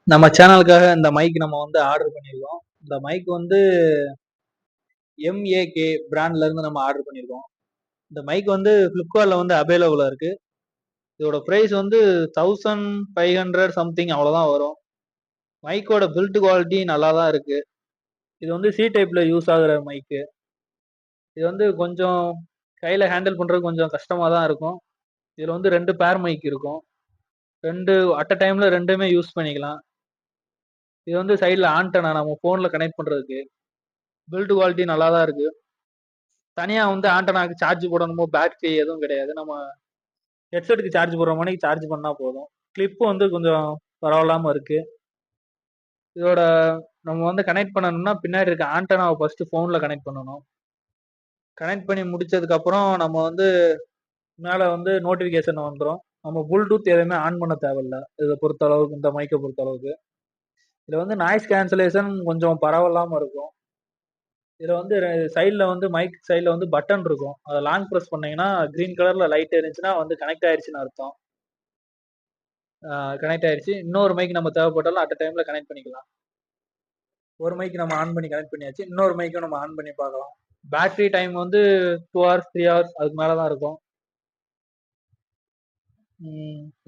நம்ம சேனலுக்காக இந்த மைக் நம்ம வந்து ஆர்டர் பண்ணியிருக்கோம். இந்த மைக் வந்து MAK பிராண்ட்ல இருந்து நம்ம ஆர்டர் பண்ணியிருக்கோம். இந்த மைக் வந்து Flipkartல வந்து அவைலபிளா இருக்கு. இதோட பிரைஸ் வந்து 1500 சம்திங் அவ்வளவுதான் வரும். மைக்கோட பில்ட் குவாலிட்டி நல்லா தான் இருக்கு. இது வந்து சி டைப்ல யூஸ் ஆகுற மைக்கு. இது வந்து கொஞ்சம் கையில ஹேண்டில் பண்றது கொஞ்சம் கஷ்டமா தான் இருக்கும். இதுல வந்து 2 பேர் மைக் இருக்கும். 2 அட் அ டைம்ல 2மே யூஸ் பண்ணிக்கலாம். இது வந்து சைடுல ஆண்டனா நம்ம போன்ல கனெக்ட் பண்றதுக்கு. பில்ட் குவாலிட்டி நல்லா தான் இருக்கு. தனியா வந்து ஆண்டனாக்கு சார்ஜ் போடணுமோ பேட்டரி எதுவும் கிடையாது. நம்ம ஹெட்செட்டுக்கு சார்ஜ் போடுற மணிக்கு சார்ஜ் பண்ணா போதும். கிளிப்பு வந்து கொஞ்சம் பரவாயில்லாம இருக்கு. இதோட நம்ம வந்து கனெக்ட் பண்ணணும்னா பின்னாடி இருக்க ஆண்டனாவை ஃபர்ஸ்ட் போன்ல கனெக்ட் பண்ணணும். கனெக்ட் பண்ணி முடிச்சதுக்கு அப்புறம் நம்ம வந்து மேல வந்து நோட்டிபிகேஷன் வந்துடும். நம்ம ப்ளூடூத் எதுவுமே ஆன் பண்ண தேவையில்ல. இதை பொறுத்த அளவுக்கு இந்த மைக்கை பொறுத்த அளவுக்கு இதுல வந்து நாய்ஸ் கேன்சலேஷன் கொஞ்சம் பரவாயில்லாம இருக்கும். இதுல வந்து சைட்ல வந்து மைக் சைட்ல வந்து பட்டன் இருக்கும். அதை லாங் பிரஸ் பண்ணீங்கன்னா கிரீன் கலர்ல லைட் எரிஞ்சுன்னா வந்து கனெக்ட் ஆயிடுச்சுன்னு அர்த்தம். கனெக்ட் ஆயிடுச்சு. இன்னொரு மைக் நம்ம தேவைப்பட்டாலும் அட் டைம்ல கனெக்ட் பண்ணிக்கலாம். ஒரு மைக் நம்ம ஆன் பண்ணி கனெக்ட் பண்ணியாச்சு. இன்னொரு மைக்கும் நம்ம ஆன் பண்ணி பார்க்கலாம். பேட்டரி டைம் வந்து 2 ஹவர்ஸ் 3 ஹவர்ஸ் அதுக்கு மேலதான் இருக்கும்.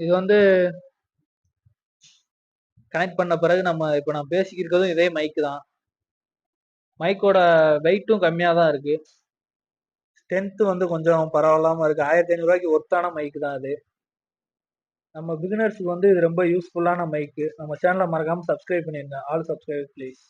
இது வந்து கனெக்ட் பண்ண பிறகு நம்ம இப்போ நான் பேசிக்கிறதும் இதே மைக் தான். மைக்கோட வெயிட்டும் கம்மியா தான் இருக்கு. ஸ்ட்ரென்த் வந்து கொஞ்சம் பரவாயில்லாம இருக்கு. 1500 ரூபாய்க்கு ஒர்த்தான மைக் தான் அது. நம்ம பிகினர்ஸ்க்கு வந்து இது ரொம்ப யூஸ்ஃபுல்லான மைக்கு. நம்ம சேனலை மறக்காம சப்ஸ்கிரைப் பண்ணிருங்க. All subscribe please.